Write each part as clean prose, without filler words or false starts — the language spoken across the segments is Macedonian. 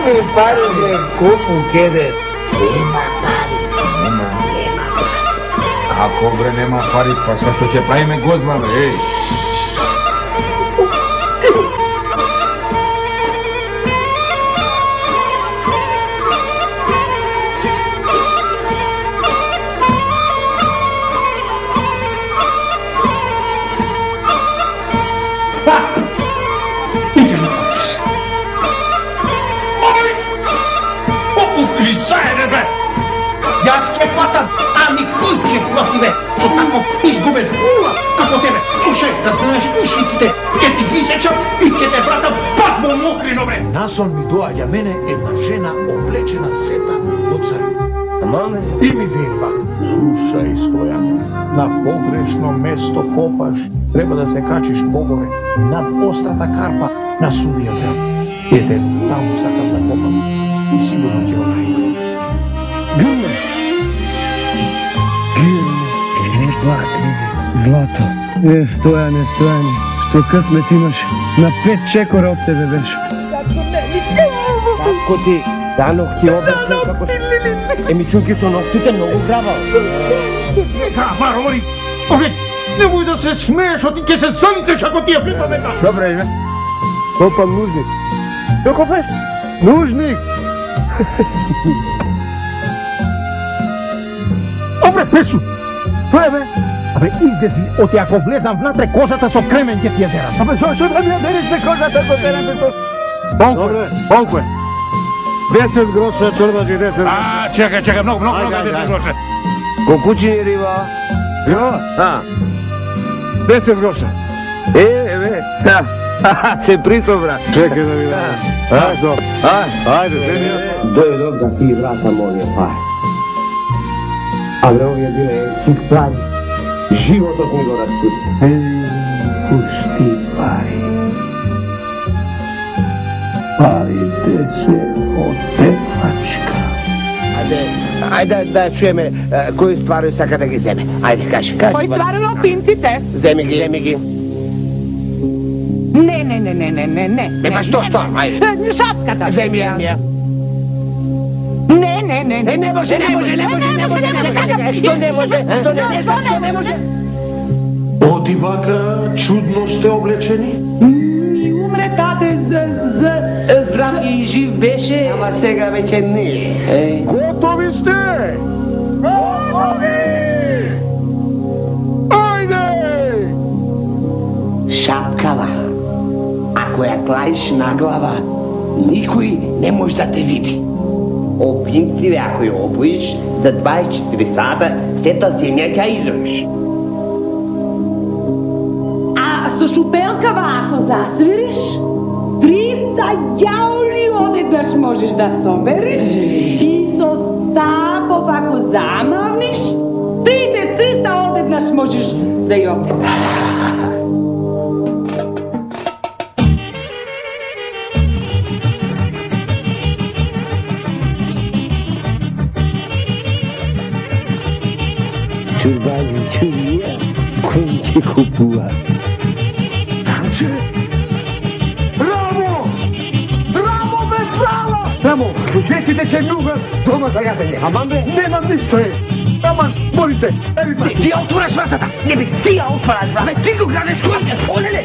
mi pare bre kupu kede. Nema pari. Nema pari. Kako bre nema pari, pa sa što će pravime gozba bre, ej. Јас ќе патам, ами кој ќе плати бе? Со таков изгубен ула како тебе. Слушај, да знаеш ушите, ќе ти ги сечам и ќе те вратам пак во мокрино бре. Насон ми доаѓа мене една жена облечена сета во црно. Маме, И ми вели вака: слушај, Стојане, на погрешно место копаш, треба да се качиш погоре, над острата карпа на сувиот дел. Ете, таму сакам да копам и сигурно ќе го најдам. Грне! Злато. Стојане, што късмет имаш. На 5 чекора од тебе беше. Татко ти, данох ти обречен како... Еми чуки со ноктите многу грабал. Марори, оглед, немој да се смееш, оти ќе се црнцеш ако ти ја притаме. Добре, име. Копам нужник. Што копаш? Нужник! Добре, Песу, тоа е бе. Абе, излези, оти ако влезам внатре кожата со кремен ќе ти ја дерам. Абе, зошто да ми ја дериш на кожата со кремен? Добре, колко е? 10 гроша, чорбаджи, 10 гроша. Чекај, много, 10 гроша. Колкучини риба? Риба? 10 гроша. Бе, се присобра. Чекай да видам. Ајде, седи. Дојдов да ти вратам овие пари. Абе, овие биле сит пари. Животот ми го раскуди. Пушти пари. Парите се од тефачка. Ајде да чуеме кои ствари сака да ги земе. Ајде, кажи. Кои ствари на пинците? Земи ги. Не. Бе, па што? Ајде. Шапката. Земи ја. Не. Не може. Што не може? Оти вака чудно сте облечени? Ми умре тате за здрав и жив беше. Ама сега веќе не. Готови сте? Готови! Ајде! Шапкава. Ако ја клаиш на глава, никој не може да те види. Опинциве, ако ја обоиш, за 24 сата сета земја ќе изробиш. А со шупелкава ако засвириш, 300 ѓаули одеднаш можеш да собереш и со стапов ако замавниш, сите 300 одеднаш можеш да ја одеднаш. Чурбази, чурија, кој ќе купува? Рамче! Рамо! Рамо, бе, права! Рамо, деците ќе нуга дома за јадење. Аман бе? Немам ништо е. Аман, молите, евите. Ти ја отвораш вратата! Не бе, ти ја отвораш вратата! Бе, ти го градеш кујите, олеле!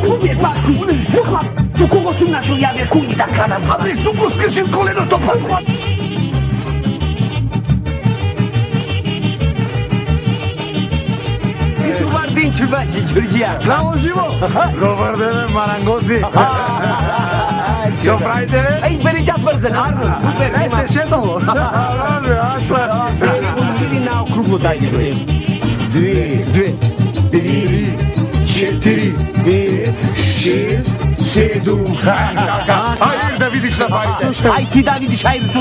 Кује пак, мухла! До кого сум нашол јаве куји да крадам? Абе, супро скршим коленото, па! Чурбази, чурија! Здраво, живо! Добар ден, марангоси! Што правите, бе? Ај, бери ќе тврзен, арно! Супер, Ај се шетало! Или на округло дајте, бе! 2, 3, 4, 5, 6, 7... Ајде да видиш на парите! Ај ти да видиш, ајде!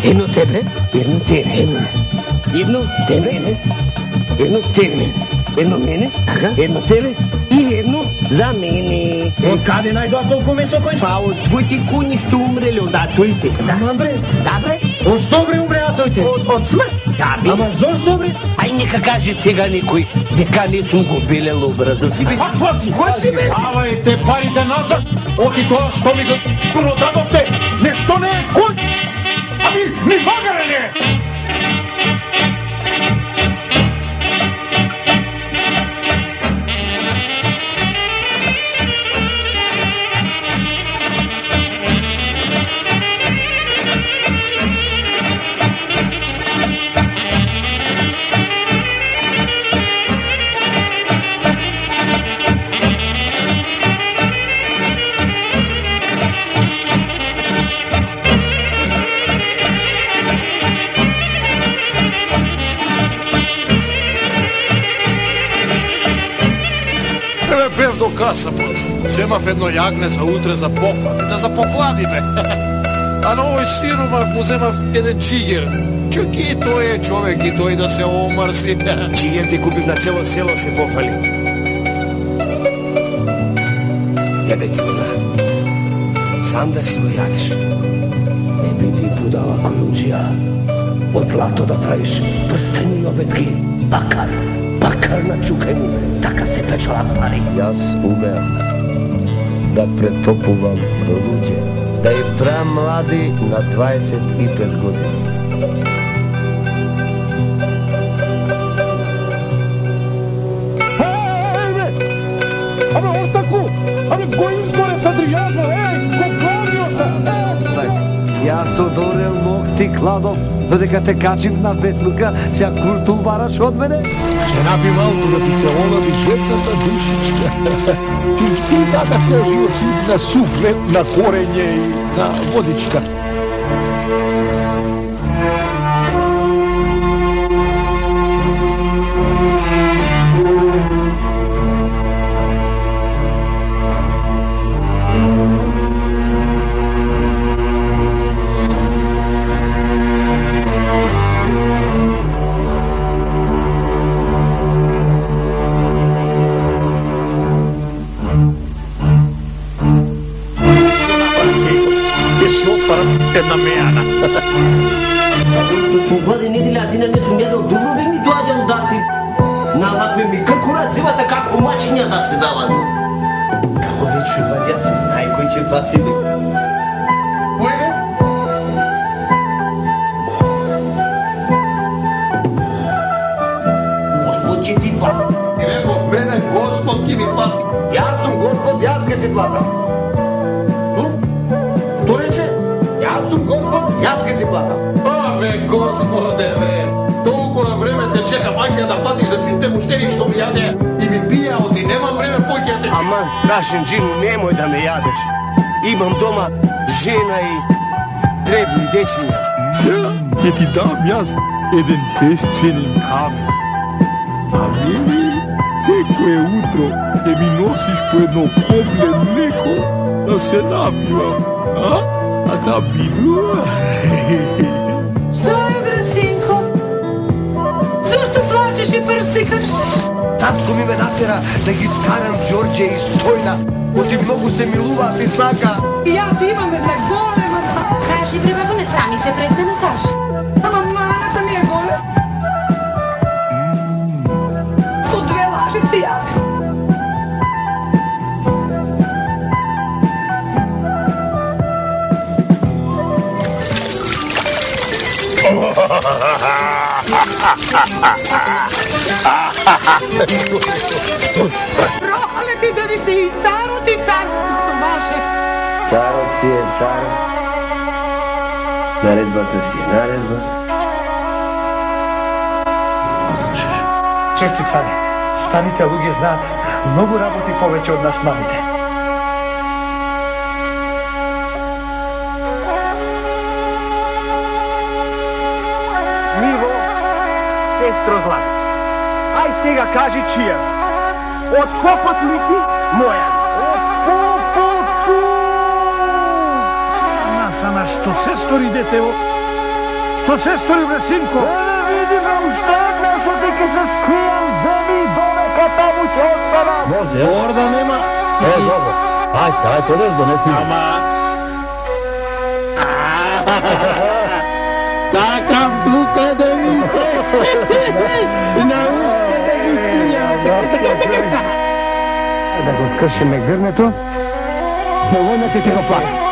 Едно тебе, едно тебе, едно тебе, едно тебе, едно мене, едно тебе и едно За мене. От каде најдоа толку месо кој? Па од твоите куњи што умрели од атоите. Ама бре, Да бре, од што бре умреа тојте? од смрт. Да бе. Ама зошто бре? Ај нека каже сега некој дека не сум го белел образот си бе. Пачваци! Кој си бе? Давајте парите назад! Оти тоа што ми го продадовте, нешто не е кој! Ами, ни магаре не е! Бев до каса, земав едно јагне за утре за поклад, да запокладиме. А на овој сиромах му земав еден чигер. Чуки, тој е човек и тој да се омрси. Чигер ти купив на цело село се пофали. Ебе ти го на. Сам да си го јадеш. Не биди будала којуџија. Од злато да правиш прстени и обетки. Бакар на чукању, така се печелат пари. Јас умеам да претопувам луѓе, да им правам млади на 25 години. Абе, ортаку! Абе, го изгоре с Адријано, го гориота! Јас одорел ногти кладов, додека те качив на веслука, сега куртул бараш од мене? Ще напи малку да ти се олави жепната душичка. Ти така цел живот си на суфле, на корење и на водичка. Една мејана. Сум гладен неделя, дина не сум јадел, добро бе ми доаѓал да си. Налапе ми кркура цревата како мачиња да се дават. Како вече ваѓа се знае кој ќе плати бе. Кој бе? Господ ќе ти плати. Реков мене, Господ ќе ми плати. Јас сум Господ, јас ке си платам. Што рече? Јас сум Господ, јас ке си платам. Бе, Господе, бе! Толку на време те чекам, ај сега да платиш за сите муштери што ми јаде и ми пија, оти немам време поќе да те чекам. Аман, страшен джин, немој да ме јадеш. Имам дома жена и дребни дечиња. Сега ќе ти дам јас еден бесценен камен. А мене секое утро ќе ми носиш по едно кобле млеко да се напивам. А? Така бидло? Што е, бре, синко? Зошто плачеш и прсти кршиш? Татко ми ме натера да ги скарам Ѓорѓе и Стојна. Оти многу се милуваат и сака. И јас имам една голема. Кажи, бре, бабо, не срами се пред мене, кажи. Ама маната ми е голема. Со 2 лажици јаде. Прохале ти да ви се и царот и царството ваше. Царот си е цар. Наредбата си е наредба. Чести царе, старите луѓе знаат многу работи повеќе од нас младите. Миво, сестро злато. Ај сега кажи чија. Од попот ли си? Моја. Од попот! Насана, што се стори, детево? Што се стори, бре, синко? Види ме уште, што ти ке се скријам, земи додека таму ќе останам. Може, орда нема. dobro. Ajde, to neš donesi. Sakam tu kada mi da го скршиме гърнето, доволно ти го плака.